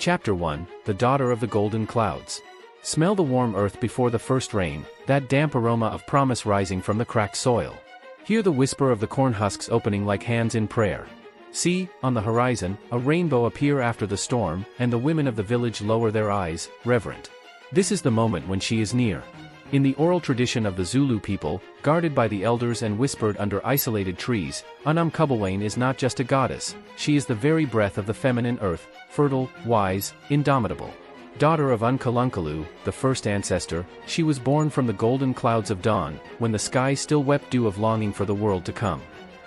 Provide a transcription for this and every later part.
Chapter 1, The Daughter of the Golden Clouds. Smell the warm earth before the first rain, that damp aroma of promise rising from the cracked soil. Hear the whisper of the corn husks opening like hands in prayer. See, on the horizon, a rainbow appear after the storm, and the women of the village lower their eyes, reverent. This is the moment when she is near. In the oral tradition of the Zulu people, guarded by the elders and whispered under isolated trees, Unomkhubulwane is not just a goddess, she is the very breath of the feminine earth, fertile, wise, indomitable. Daughter of uNkulunkulu, the first ancestor, she was born from the golden clouds of dawn, when the sky still wept dew of longing for the world to come.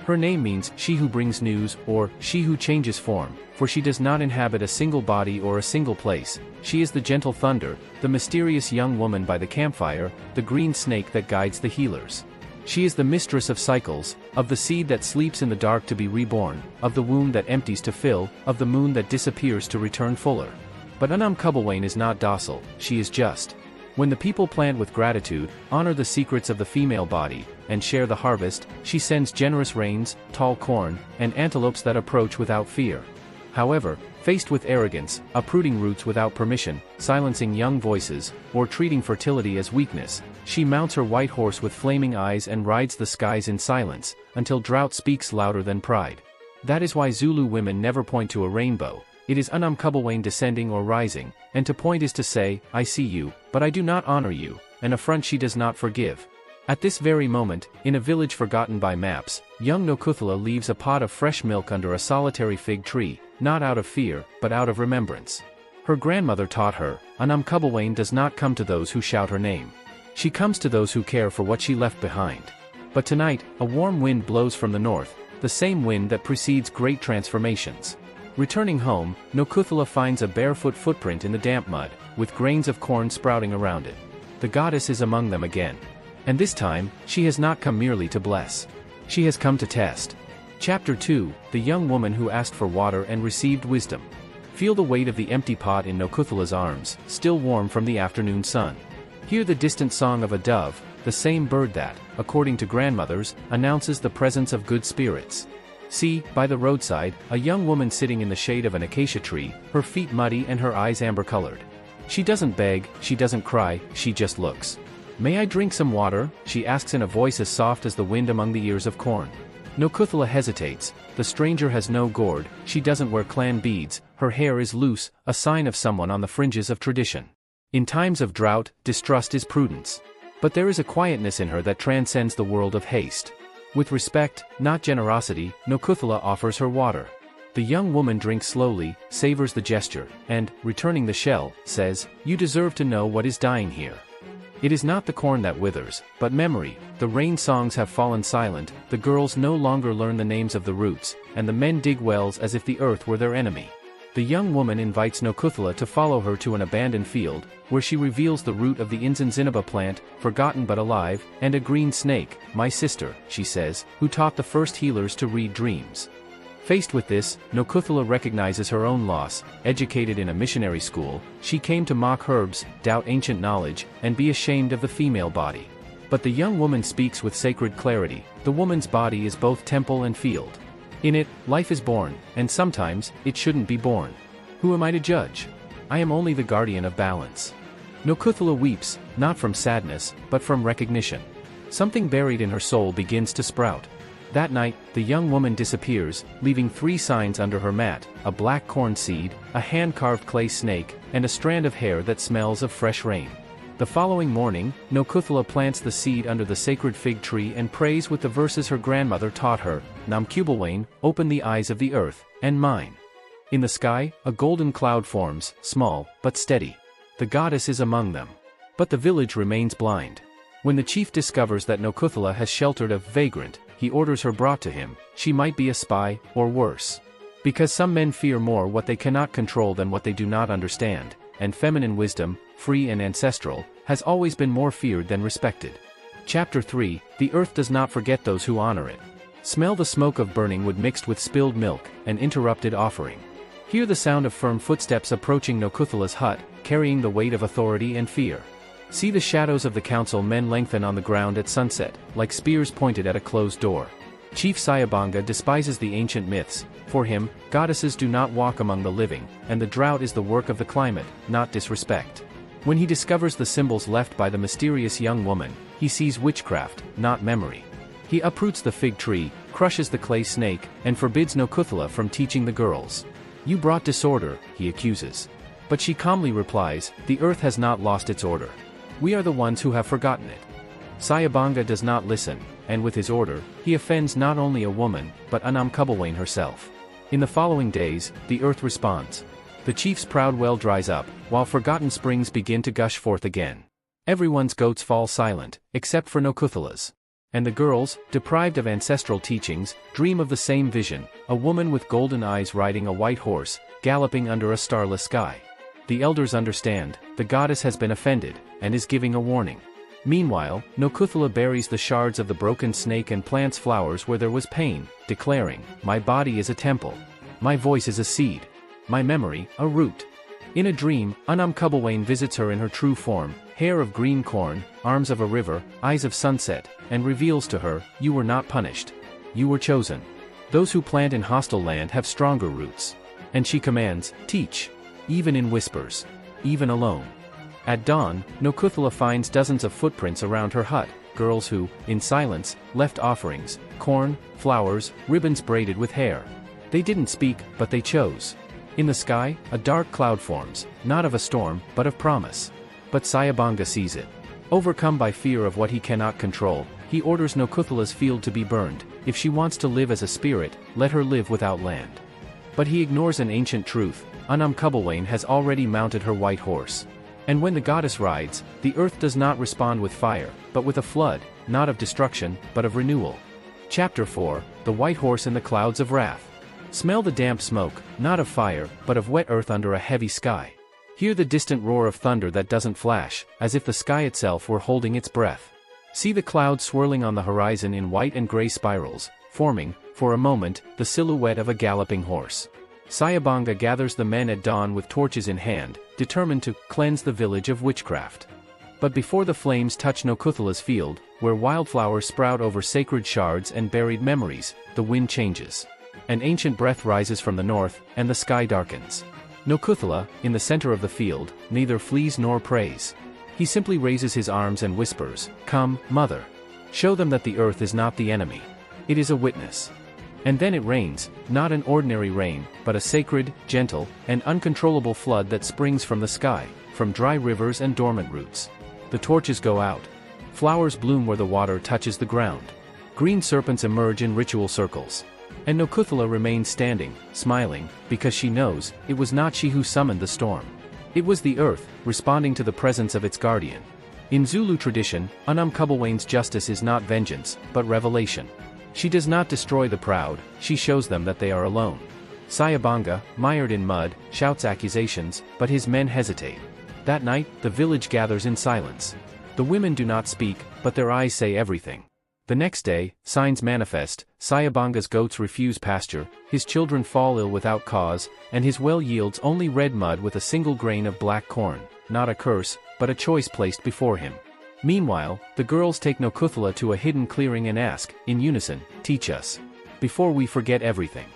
Her name means, she who brings news, or, she who changes form, for she does not inhabit a single body or a single place, she is the gentle thunder, the mysterious young woman by the campfire, the green snake that guides the healers. She is the mistress of cycles, of the seed that sleeps in the dark to be reborn, of the womb that empties to fill, of the moon that disappears to return fuller. But Unomkhubulwane is not docile, she is just. When the people plant with gratitude, honor the secrets of the female body, and share the harvest, she sends generous rains, tall corn, and antelopes that approach without fear. However, faced with arrogance, uprooting roots without permission, silencing young voices, or treating fertility as weakness, she mounts her white horse with flaming eyes and rides the skies in silence, until drought speaks louder than pride. That is why Zulu women never point to a rainbow. It is Unomkhubulwane descending or rising, and to point is to say, I see you, but I do not honor you, an affront she does not forgive. At this very moment, in a village forgotten by maps, young Nokhuthula leaves a pot of fresh milk under a solitary fig tree, not out of fear, but out of remembrance. Her grandmother taught her, Unomkhubulwane does not come to those who shout her name. She comes to those who care for what she left behind. But tonight, a warm wind blows from the north, the same wind that precedes great transformations. Returning home, Nokhuthula finds a barefoot footprint in the damp mud, with grains of corn sprouting around it. The goddess is among them again. And this time, she has not come merely to bless. She has come to test. Chapter 2, The Young Woman Who Asked for Water and Received Wisdom. Feel the weight of the empty pot in Nokhuthula's arms, still warm from the afternoon sun. Hear the distant song of a dove, the same bird that, according to grandmothers, announces the presence of good spirits. See, by the roadside, a young woman sitting in the shade of an acacia tree, her feet muddy and her eyes amber-colored. She doesn't beg, she doesn't cry, she just looks. May I drink some water? She asks in a voice as soft as the wind among the ears of corn. Nokhuthula hesitates. The stranger has no gourd, she doesn't wear clan beads, her hair is loose, a sign of someone on the fringes of tradition. In times of drought, distrust is prudence. But there is a quietness in her that transcends the world of haste. With respect, not generosity, Nokhuthula offers her water. The young woman drinks slowly, savors the gesture, and, returning the shell, says, You deserve to know what is dying here. It is not the corn that withers, but memory. The rain songs have fallen silent, the girls no longer learn the names of the roots, and the men dig wells as if the earth were their enemy. The young woman invites Nokhuthula to follow her to an abandoned field, where she reveals the root of the Inzanzinaba plant, forgotten but alive, and a green snake, my sister, she says, who taught the first healers to read dreams. Faced with this, Nokhuthula recognizes her own loss. Educated in a missionary school, she came to mock herbs, doubt ancient knowledge, and be ashamed of the female body. But the young woman speaks with sacred clarity. The woman's body is both temple and field. In it, life is born, and sometimes, it shouldn't be born. Who am I to judge? I am only the guardian of balance. Nokhuthula weeps, not from sadness, but from recognition. Something buried in her soul begins to sprout. That night, the young woman disappears, leaving 3 signs under her mat, a black corn seed, a hand-carved clay snake, and a strand of hair that smells of fresh rain. The following morning, Nokhuthula plants the seed under the sacred fig tree and prays with the verses her grandmother taught her, Unomkhubulwane, open the eyes of the earth, and mine. In the sky, a golden cloud forms, small, but steady. The goddess is among them. But the village remains blind. When the chief discovers that Nokhuthula has sheltered a vagrant, he orders her brought to him. She might be a spy, or worse. Because some men fear more what they cannot control than what they do not understand, and feminine wisdom, free and ancestral, has always been more feared than respected. Chapter 3, The Earth Does Not Forget Those Who Honor It. Smell the smoke of burning wood mixed with spilled milk, an interrupted offering. Hear the sound of firm footsteps approaching Nokhuthula's hut, carrying the weight of authority and fear. See the shadows of the council men lengthen on the ground at sunset, like spears pointed at a closed door. Chief Sayabanga despises the ancient myths. For him, goddesses do not walk among the living, and the drought is the work of the climate, not disrespect. When he discovers the symbols left by the mysterious young woman, he sees witchcraft, not memory. He uproots the fig tree, crushes the clay snake, and forbids Unomkhubulwane from teaching the girls. "You brought disorder," he accuses. But she calmly replies, "The earth has not lost its order. We are the ones who have forgotten it." Sayabanga does not listen, and with his order, he offends not only a woman, but Unomkhubulwane herself. In the following days, the earth responds. The chief's proud well dries up, while forgotten springs begin to gush forth again. Everyone's goats fall silent, except for Unomkhubulwane's. And the girls, deprived of ancestral teachings, dream of the same vision, a woman with golden eyes riding a white horse, galloping under a starless sky. The elders understand, the goddess has been offended, and is giving a warning. Meanwhile, Unomkhubulwane buries the shards of the broken snake and plants flowers where there was pain, declaring, "My body is a temple. My voice is a seed. My memory, a root." In a dream, Unomkhubulwane visits her in her true form, hair of green corn, arms of a river, eyes of sunset, and reveals to her, "You were not punished. You were chosen. Those who plant in hostile land have stronger roots." And she commands, "Teach. Even in whispers. Even alone." At dawn, Unomkhubulwane finds dozens of footprints around her hut, girls who, in silence, left offerings, corn, flowers, ribbons braided with hair. They didn't speak, but they chose. In the sky, a dark cloud forms, not of a storm, but of promise. But Sayabanga sees it. Overcome by fear of what he cannot control, he orders Unomkhubulwane's field to be burned. If she wants to live as a spirit, let her live without land. But he ignores an ancient truth. Unomkhubulwane has already mounted her white horse. And when the goddess rides, the earth does not respond with fire, but with a flood, not of destruction, but of renewal. Chapter 4, The White Horse in the Clouds of Wrath. Smell the damp smoke, not of fire, but of wet earth under a heavy sky. Hear the distant roar of thunder that doesn't flash, as if the sky itself were holding its breath. See the clouds swirling on the horizon in white and gray spirals, forming, for a moment, the silhouette of a galloping horse. Sayabanga gathers the men at dawn with torches in hand, determined to cleanse the village of witchcraft. But before the flames touch Unomkhubulwane's field, where wildflowers sprout over sacred shards and buried memories, the wind changes. An ancient breath rises from the north, and the sky darkens. Unomkhubulwane, in the center of the field, neither flees nor prays. He simply raises his arms and whispers, "Come, mother. Show them that the earth is not the enemy. It is a witness." And then it rains, not an ordinary rain, but a sacred, gentle, and uncontrollable flood that springs from the sky, from dry rivers and dormant roots. The torches go out. Flowers bloom where the water touches the ground. Green serpents emerge in ritual circles. And Unomkhubulwane remains standing, smiling, because she knows, it was not she who summoned the storm. It was the earth, responding to the presence of its guardian. In Zulu tradition, Unomkhubulwane's justice is not vengeance, but revelation. She does not destroy the proud, she shows them that they are alone. Sayabanga, mired in mud, shouts accusations, but his men hesitate. That night, the village gathers in silence. The women do not speak, but their eyes say everything. The next day, signs manifest. Sayabanga's goats refuse pasture, his children fall ill without cause, and his well yields only red mud with a single grain of black corn, not a curse, but a choice placed before him. Meanwhile, the girls take Unomkhubulwane to a hidden clearing and ask, in unison, "Teach us. Before we forget everything."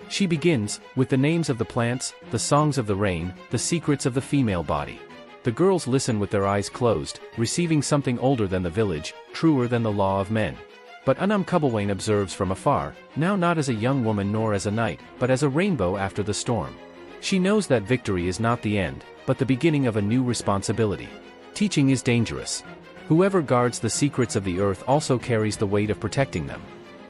She begins, with the names of the plants, the songs of the rain, the secrets of the female body. The girls listen with their eyes closed, receiving something older than the village, truer than the law of men. But Unomkhubulwane observes from afar, now not as a young woman nor as a knight, but as a rainbow after the storm. She knows that victory is not the end, but the beginning of a new responsibility. Teaching is dangerous. Whoever guards the secrets of the earth also carries the weight of protecting them.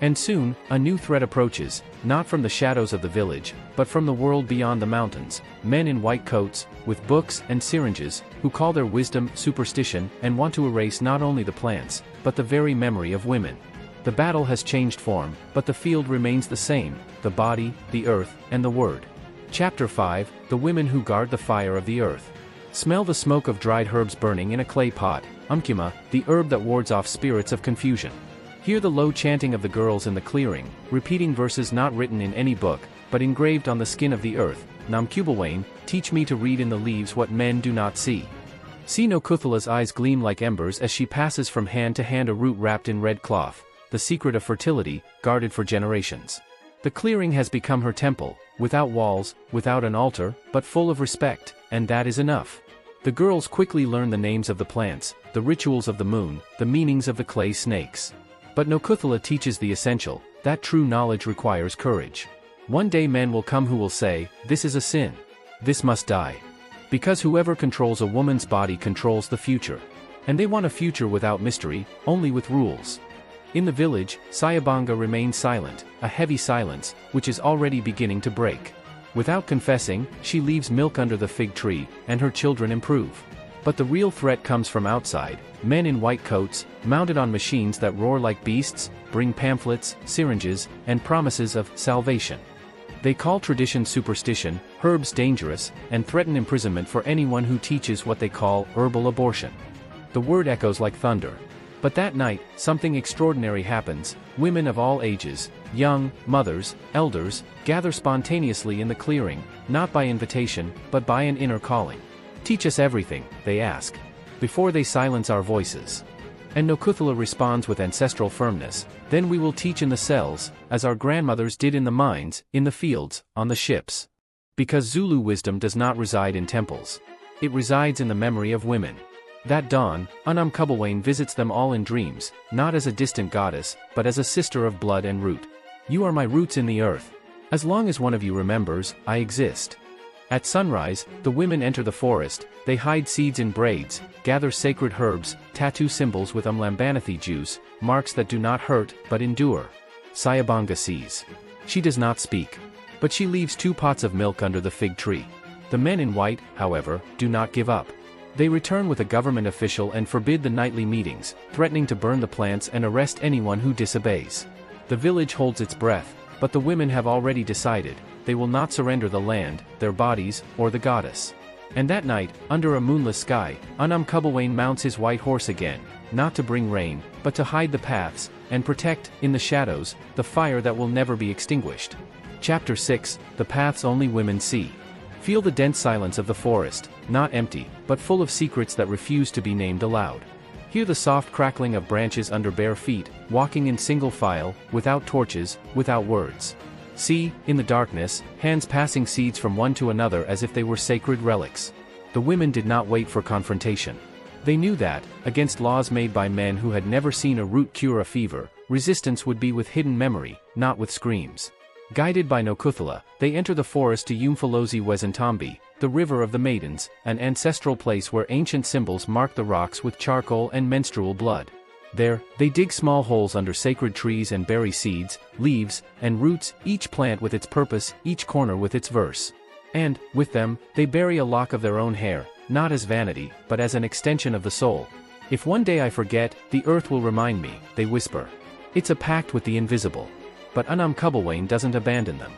And soon, a new threat approaches, not from the shadows of the village, but from the world beyond the mountains, men in white coats, with books and syringes, who call their wisdom superstition and want to erase not only the plants, but the very memory of women. The battle has changed form, but the field remains the same, the body, the earth, and the word. Chapter 5, The Women Who Guard the Fire of the Earth. Smell the smoke of dried herbs burning in a clay pot, umqombothi, the herb that wards off spirits of confusion. Hear the low chanting of the girls in the clearing, repeating verses not written in any book, but engraved on the skin of the earth. Unomkhubulwane, teach me to read in the leaves what men do not see. See Unomkhubulwane's eyes gleam like embers as she passes from hand to hand a root wrapped in red cloth. The the secret of fertility, guarded for generations. The clearing has become her temple, without walls, without an altar, but full of respect, and that is enough. The girls quickly learn the names of the plants, the rituals of the moon, the meanings of the clay snakes. But Unomkhubulwane teaches the essential, that true knowledge requires courage. One day men will come who will say, this is a sin. This must die. Because whoever controls a woman's body controls the future. And they want a future without mystery, only with rules. In the village, Sayabanga remains silent, a heavy silence, which is already beginning to break. Without confessing, she leaves milk under the fig tree, and her children improve. But the real threat comes from outside. Men in white coats, mounted on machines that roar like beasts, bring pamphlets, syringes, and promises of salvation. They call tradition superstition, herbs dangerous, and threaten imprisonment for anyone who teaches what they call herbal abortion. The word echoes like thunder. But that night, something extraordinary happens. Women of all ages, young, mothers, elders, gather spontaneously in the clearing, not by invitation, but by an inner calling. Teach us everything, they ask, before they silence our voices. And Unomkhubulwane responds with ancestral firmness, then we will teach in the cells, as our grandmothers did in the mines, in the fields, on the ships. Because Zulu wisdom does not reside in temples. It resides in the memory of women. That dawn, Unomkhubulwane visits them all in dreams, not as a distant goddess, but as a sister of blood and root. You are my roots in the earth. As long as one of you remembers, I exist. At sunrise, the women enter the forest, they hide seeds in braids, gather sacred herbs, tattoo symbols with umqombothi juice, marks that do not hurt, but endure. Sayabanga sees. She does not speak. But she leaves 2 pots of milk under the fig tree. The men in white, however, do not give up. They return with a government official and forbid the nightly meetings, threatening to burn the plants and arrest anyone who disobeys. The village holds its breath, but the women have already decided, they will not surrender the land, their bodies, or the goddess. And that night, under a moonless sky, Unomkhubulwane mounts his white horse again, not to bring rain, but to hide the paths, and protect, in the shadows, the fire that will never be extinguished. Chapter 6, The Paths Only Women See. Feel the dense silence of the forest, not empty, but full of secrets that refuse to be named aloud. Hear the soft crackling of branches under bare feet, walking in single file, without torches, without words. See, in the darkness, hands passing seeds from one to another as if they were sacred relics. The women did not wait for confrontation. They knew that, against laws made by men who had never seen a root cure a fever, resistance would be with hidden memory, not with screams. Guided by Unomkhubulwane, they enter the forest to Umfolozi Wezentambi, the river of the maidens, an ancestral place where ancient symbols mark the rocks with charcoal and menstrual blood. There, they dig small holes under sacred trees and bury seeds, leaves, and roots, each plant with its purpose, each corner with its verse. And, with them, they bury a lock of their own hair, not as vanity, but as an extension of the soul. If one day I forget, the earth will remind me, they whisper. It's a pact with the invisible. But Unomkhubulwane doesn't abandon them.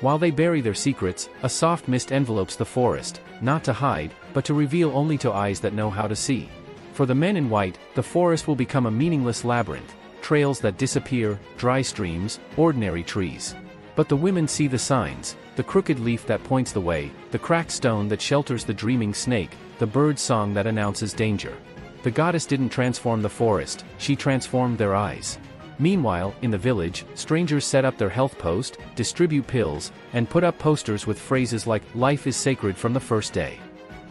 While they bury their secrets, a soft mist envelopes the forest, not to hide, but to reveal only to eyes that know how to see. For the men in white, the forest will become a meaningless labyrinth, trails that disappear, dry streams, ordinary trees. But the women see the signs, the crooked leaf that points the way, the cracked stone that shelters the dreaming snake, the bird's song that announces danger. The goddess didn't transform the forest, she transformed their eyes. Meanwhile, in the village, strangers set up their health post, distribute pills, and put up posters with phrases like, "Life is sacred from the first day."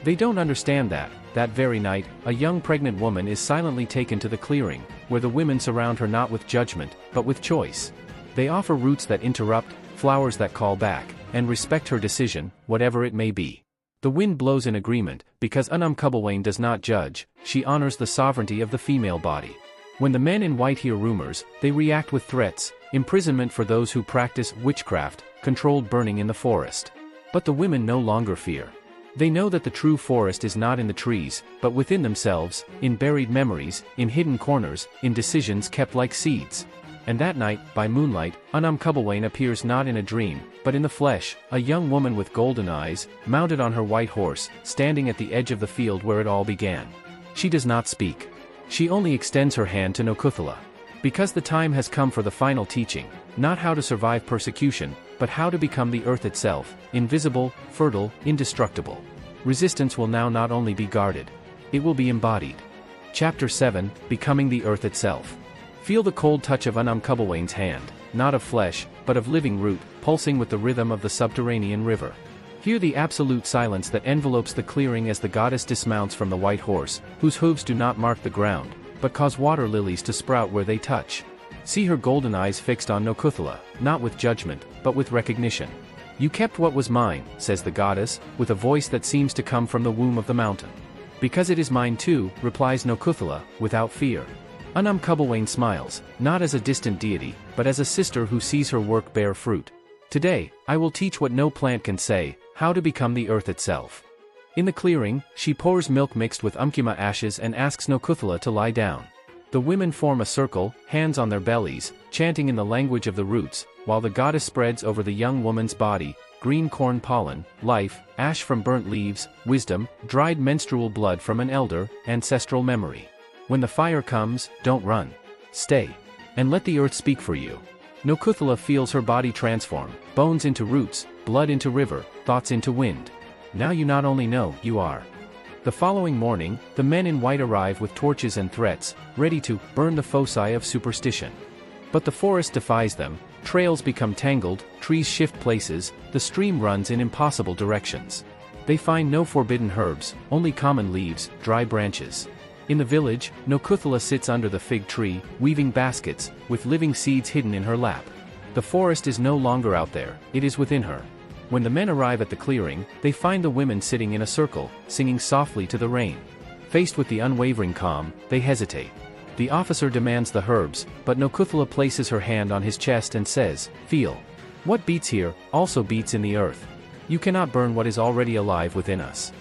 They don't understand that very night, a young pregnant woman is silently taken to the clearing, where the women surround her not with judgment, but with choice. They offer roots that interrupt, flowers that call back, and respect her decision, whatever it may be. The wind blows in agreement, because Unomkhubulwane does not judge, she honors the sovereignty of the female body. When the men in white hear rumors, they react with threats, imprisonment for those who practice witchcraft, controlled burning in the forest. But the women no longer fear. They know that the true forest is not in the trees, but within themselves, in buried memories, in hidden corners, in decisions kept like seeds. And that night, by moonlight, Unomkhubulwane appears not in a dream, but in the flesh, a young woman with golden eyes, mounted on her white horse, standing at the edge of the field where it all began. She does not speak. She only extends her hand to Unomkhubulwane. Because the time has come for the final teaching, not how to survive persecution, but how to become the earth itself, invisible, fertile, indestructible. Resistance will now not only be guarded, it will be embodied. Chapter 7, Becoming the Earth Itself. Feel the cold touch of Unomkhubulwane's hand, not of flesh, but of living root, pulsing with the rhythm of the subterranean river. Hear the absolute silence that envelopes the clearing as the goddess dismounts from the white horse, whose hooves do not mark the ground, but cause water lilies to sprout where they touch. See her golden eyes fixed on Unkhuthula, not with judgment, but with recognition. "You kept what was mine," says the goddess, with a voice that seems to come from the womb of the mountain. "Because it is mine too," replies Unkhuthula, without fear. Unomkhubulwane smiles, not as a distant deity, but as a sister who sees her work bear fruit. "Today, I will teach what no plant can say, how to become the earth itself." In the clearing, she pours milk mixed with umkuma ashes and asks Unkhuthula to lie down. The women form a circle, hands on their bellies, chanting in the language of the roots, while the goddess spreads over the young woman's body, green corn pollen, life, ash from burnt leaves, wisdom, dried menstrual blood from an elder, ancestral memory. When the fire comes, don't run. Stay. And let the earth speak for you. Unkhuthula feels her body transform, bones into roots, blood into river, thoughts into wind. Now you not only know, you are. The following morning, the men in white arrive with torches and threats, ready to burn the foci of superstition. But the forest defies them, trails become tangled, trees shift places, the stream runs in impossible directions. They find no forbidden herbs, only common leaves, dry branches. In the village, Unkhuthula sits under the fig tree, weaving baskets, with living seeds hidden in her lap. The forest is no longer out there, it is within her. When the men arrive at the clearing, they find the women sitting in a circle, singing softly to the rain. Faced with the unwavering calm, they hesitate. The officer demands the herbs, but Unkhuthula places her hand on his chest and says, "Feel. What beats here, also beats in the earth. You cannot burn what is already alive within us."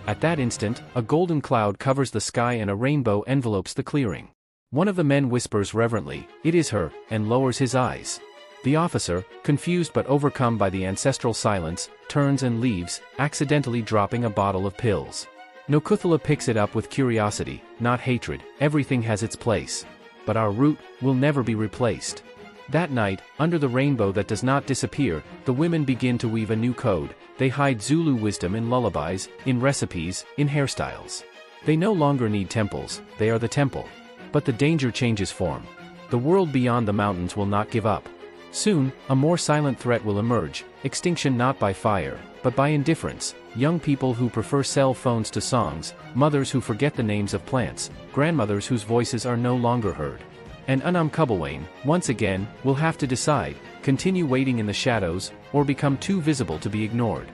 At that instant, a golden cloud covers the sky and a rainbow envelopes the clearing. One of the men whispers reverently, "It is her," and lowers his eyes. The officer, confused but overcome by the ancestral silence, turns and leaves, accidentally dropping a bottle of pills. Unkhuthula picks it up with curiosity, not hatred. Everything has its place. But our root will never be replaced. That night, under the rainbow that does not disappear, the women begin to weave a new code. They hide Zulu wisdom in lullabies, in recipes, in hairstyles. They no longer need temples, they are the temple. But the danger changes form. The world beyond the mountains will not give up. Soon, a more silent threat will emerge, extinction not by fire, but by indifference, young people who prefer cell phones to songs, mothers who forget the names of plants, grandmothers whose voices are no longer heard. And Unomkhubulwane, once again, will have to decide, continue waiting in the shadows, or become too visible to be ignored.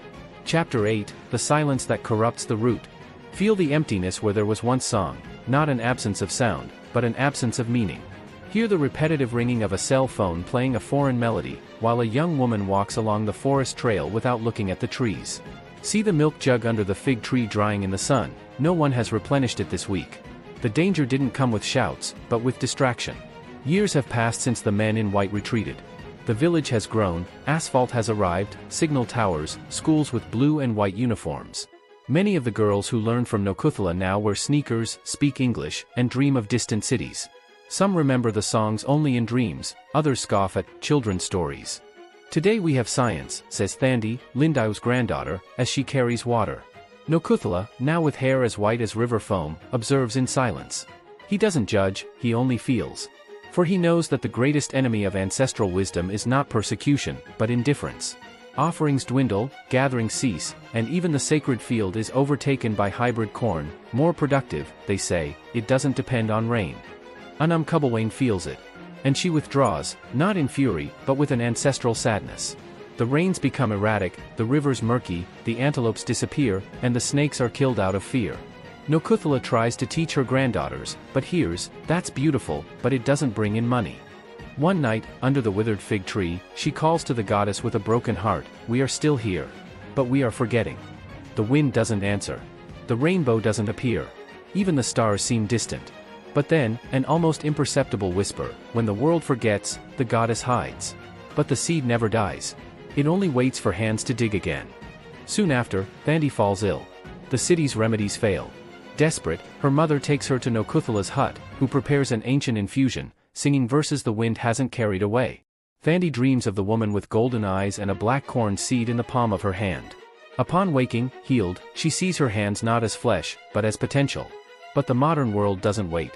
Chapter 8, The Silence That Corrupts the Root. Feel the emptiness where there was once song, not an absence of sound, but an absence of meaning. Hear the repetitive ringing of a cell phone playing a foreign melody, while a young woman walks along the forest trail without looking at the trees. See the milk jug under the fig tree drying in the sun, no one has replenished it this week. The danger didn't come with shouts, but with distraction. Years have passed since the men in white retreated. The village has grown, asphalt has arrived, signal towers, schools with blue and white uniforms. Many of the girls who learned from Unkhuthula now wear sneakers, speak English, and dream of distant cities. Some remember the songs only in dreams, others scoff at children's stories. "Today we have science," says Thandi, Lindau's granddaughter, as she carries water. Unkhuthula, now with hair as white as river foam, observes in silence. He doesn't judge, he only feels. For he knows that the greatest enemy of ancestral wisdom is not persecution, but indifference. Offerings dwindle, gatherings cease, and even the sacred field is overtaken by hybrid corn, more productive, they say. It doesn't depend on rain. Unomkhubulwane feels it. And she withdraws, not in fury, but with an ancestral sadness. The rains become erratic, the rivers murky, the antelopes disappear, and the snakes are killed out of fear. Unkhuthula tries to teach her granddaughters, but hears, "That's beautiful, but it doesn't bring in money." One night, under the withered fig tree, she calls to the goddess with a broken heart, "We are still here. But we are forgetting." The wind doesn't answer. The rainbow doesn't appear. Even the stars seem distant. But then, an almost imperceptible whisper, "When the world forgets, the goddess hides." But the seed never dies. It only waits for hands to dig again. Soon after, Thandi falls ill. The city's remedies fail. Desperate, her mother takes her to Unkhuthula's hut, who prepares an ancient infusion, singing verses the wind hasn't carried away. Thandi dreams of the woman with golden eyes and a black corn seed in the palm of her hand. Upon waking, healed, she sees her hands not as flesh, but as potential. But the modern world doesn't wait.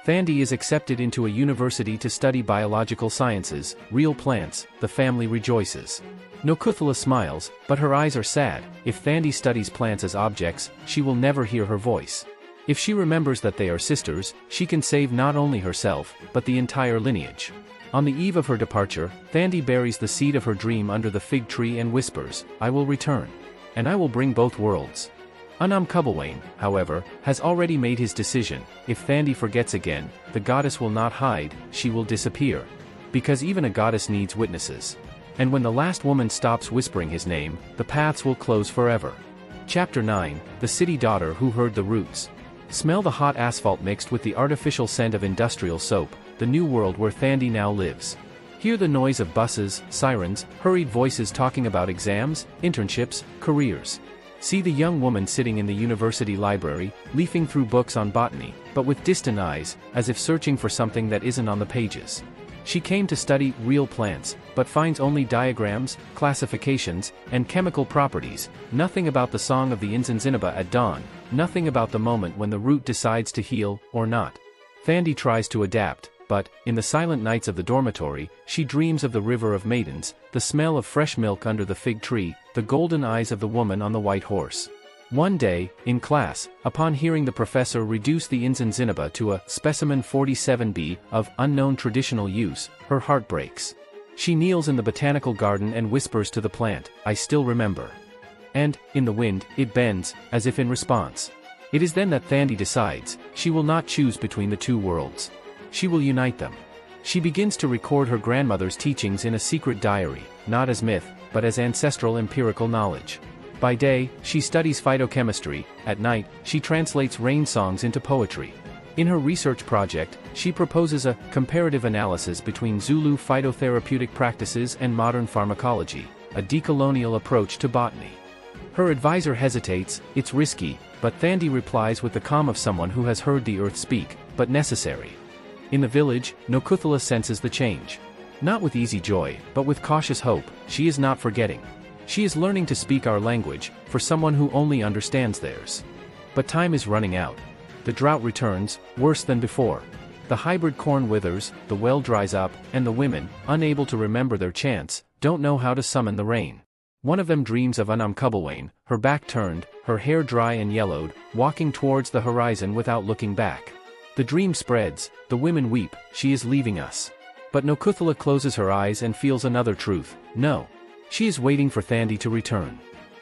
Thandi is accepted into a university to study biological sciences, real plants. The family rejoices. Nokuthula smiles, but her eyes are sad. If Thandi studies plants as objects, she will never hear her voice. If she remembers that they are sisters, she can save not only herself, but the entire lineage. On the eve of her departure, Thandi buries the seed of her dream under the fig tree and whispers, "I will return. And I will bring both worlds." Unomkhubulwane, however, has already made his decision. If Thandi forgets again, the goddess will not hide, she will disappear. Because even a goddess needs witnesses. And when the last woman stops whispering his name, the paths will close forever. Chapter 9, The City Daughter Who Heard the Roots. Smell the hot asphalt mixed with the artificial scent of industrial soap, the new world where Thandi now lives. Hear the noise of buses, sirens, hurried voices talking about exams, internships, careers. See the young woman sitting in the university library, leafing through books on botany, but with distant eyes, as if searching for something that isn't on the pages. She came to study real plants, but finds only diagrams, classifications, and chemical properties, nothing about the song of the Nzinzinaba at dawn, nothing about the moment when the root decides to heal, or not. Thandi tries to adapt, but, in the silent nights of the dormitory, she dreams of the river of maidens, the smell of fresh milk under the fig tree, the golden eyes of the woman on the white horse. One day, in class, upon hearing the professor reduce the Nzinzinaba to a specimen 47b of unknown traditional use, her heart breaks. She kneels in the botanical garden and whispers to the plant, "I still remember." And, in the wind, it bends, as if in response. It is then that Thandi decides, she will not choose between the two worlds. She will unite them. She begins to record her grandmother's teachings in a secret diary, not as myth, but as ancestral empirical knowledge. By day, she studies phytochemistry. At night, she translates rain songs into poetry. In her research project, she proposes a comparative analysis between Zulu phytotherapeutic practices and modern pharmacology, a decolonial approach to botany. Her advisor hesitates, "It's risky," but Thandi replies with the calm of someone who has heard the earth speak, "But necessary." In the village, Nokuthula senses the change. Not with easy joy, but with cautious hope. She is not forgetting. She is learning to speak our language, for someone who only understands theirs. But time is running out. The drought returns, worse than before. The hybrid corn withers, the well dries up, and the women, unable to remember their chants, don't know how to summon the rain. One of them dreams of Unomkhubulwane, her back turned, her hair dry and yellowed, walking towards the horizon without looking back. The dream spreads, the women weep, she is leaving us. But Nokuthula closes her eyes and feels another truth, no. She is waiting for Thandi to return.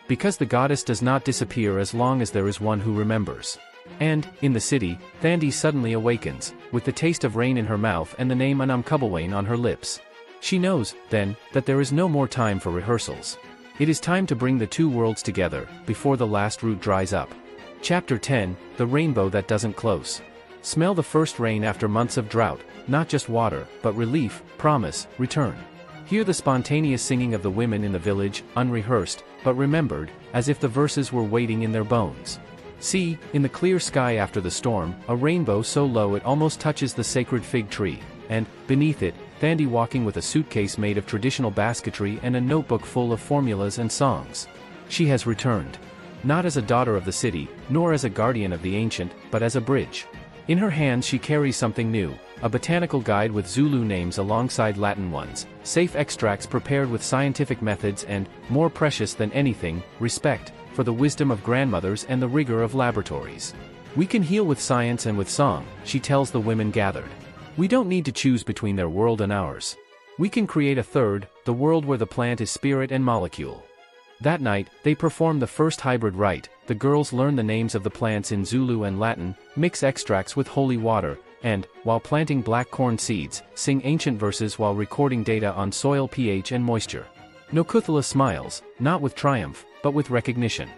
Because the goddess does not disappear as long as there is one who remembers. And, in the city, Thandi suddenly awakens, with the taste of rain in her mouth and the name Unomkhubulwane on her lips. She knows, then, that there is no more time for rehearsals. It is time to bring the two worlds together, before the last root dries up. Chapter 10, The Rainbow That Doesn't Close. Smell the first rain after months of drought, not just water, but relief, promise, return. Hear the spontaneous singing of the women in the village, unrehearsed, but remembered, as if the verses were waiting in their bones. See, in the clear sky after the storm, a rainbow so low it almost touches the sacred fig tree, and, beneath it, Thandi walking with a suitcase made of traditional basketry and a notebook full of formulas and songs. She has returned. Not as a daughter of the city, nor as a guardian of the ancient, but as a bridge. In her hands she carries something new, a botanical guide with Zulu names alongside Latin ones, safe extracts prepared with scientific methods and, more precious than anything, respect, for the wisdom of grandmothers and the rigor of laboratories. We can heal with science and with song, she tells the women gathered. We don't need to choose between their world and ours. We can create a third, the world where the plant is spirit and molecule. That night, they perform the first hybrid rite. The girls learn the names of the plants in Zulu and Latin, mix extracts with holy water, and, while planting black corn seeds, sing ancient verses while recording data on soil pH and moisture. Nokuthula smiles, not with triumph, but with recognition.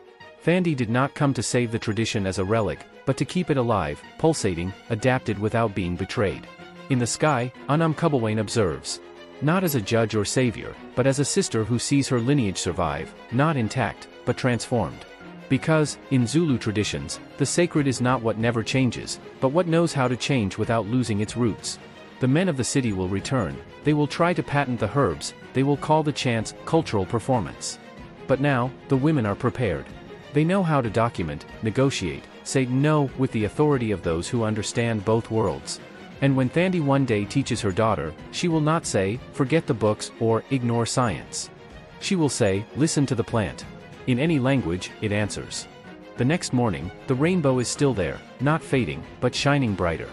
Thandi did not come to save the tradition as a relic, but to keep it alive, pulsating, adapted without being betrayed. In the sky, Unomkhubulwane observes. Not as a judge or savior, but as a sister who sees her lineage survive, not intact, but transformed. Because, in Zulu traditions, the sacred is not what never changes, but what knows how to change without losing its roots. The men of the city will return, they will try to patent the herbs, they will call the chants cultural performance. But now, the women are prepared. They know how to document, negotiate, say no with the authority of those who understand both worlds. And when Thandi one day teaches her daughter, she will not say, "Forget the books," or "Ignore science." She will say, "Listen to the plant." In any language, it answers. The next morning, the rainbow is still there, not fading, but shining brighter.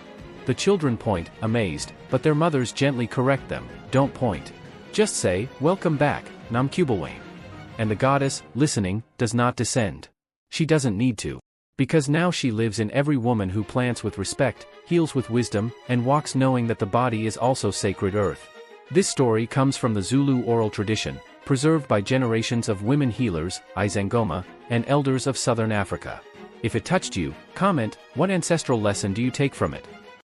The children point, amazed, but their mothers gently correct them, "Don't point. Just say, 'Welcome back, Unomkhubulwane.'" And the goddess, listening, does not descend. She doesn't need to. Because now she lives in every woman who plants with respect, heals with wisdom, and walks knowing that the body is also sacred earth. This story comes from the Zulu oral tradition, preserved by generations of women healers, Izangoma, and elders of southern Africa. If it touched you, comment, what ancestral lesson do you take from it?